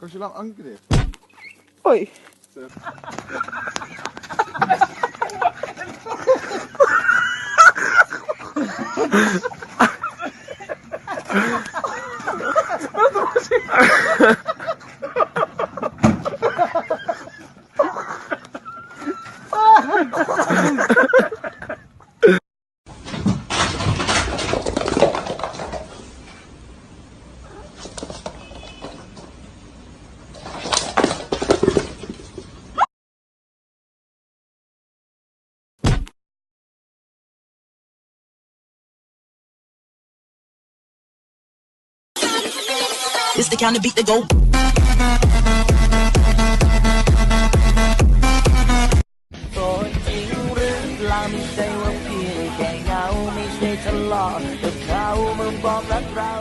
Kanske la angrepp. Oj. It's the kind of beat that go. ตัวจริงหรือเปล่าไม่ใช่ว่าเพียงแค่เงาไม่ใช่ทะเลาะกับเขาเมื่อบอกรักเรา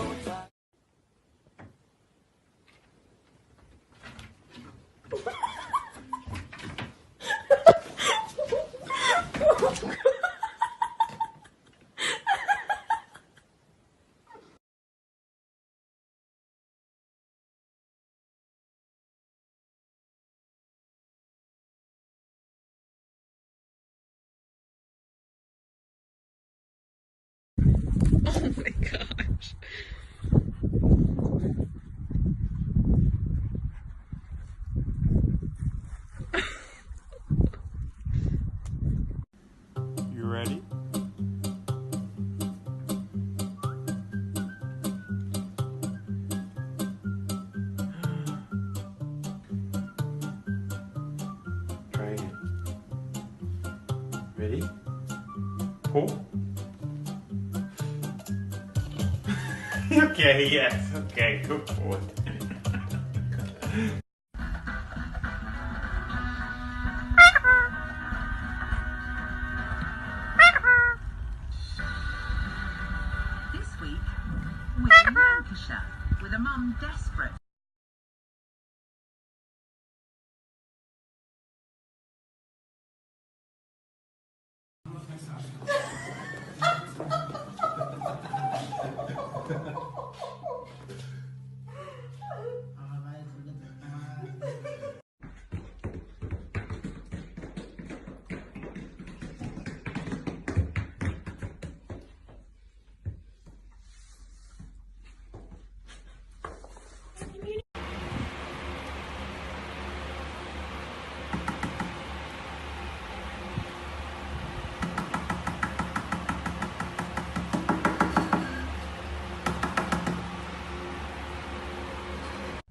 Oh my gosh. You ready? Try again. Ready? Pull. Okay, yes. Okay, go forward. This week, we're in Lancashire with a mum desperate.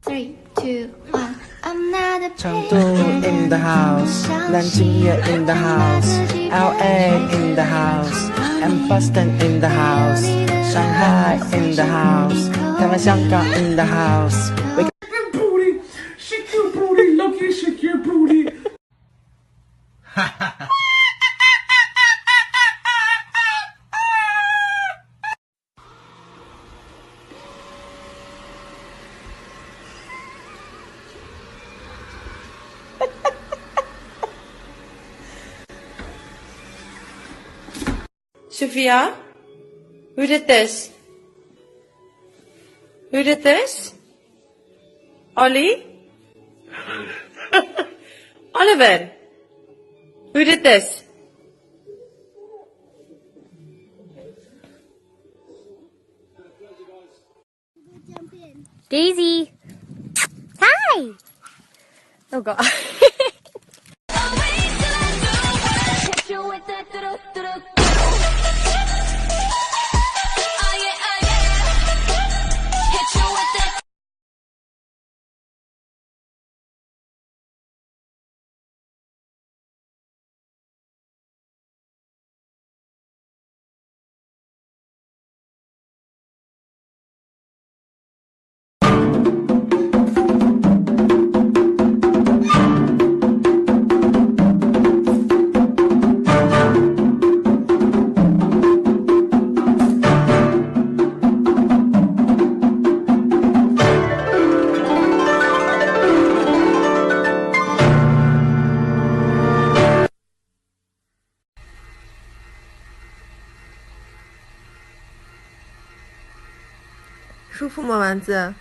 Three, two, one. Another Chengdu in the house, Nanjing in the house, LA in the house, and Boston in the house, Shanghai in the house, Taiwan, Shanghai in the house. Booty, shake your booty, Loki, shake your booty. Sophia? Who did this? Who did this? Ollie? Oliver? Who did this? Daisy. Hi. Oh God.舒服吗，丸子？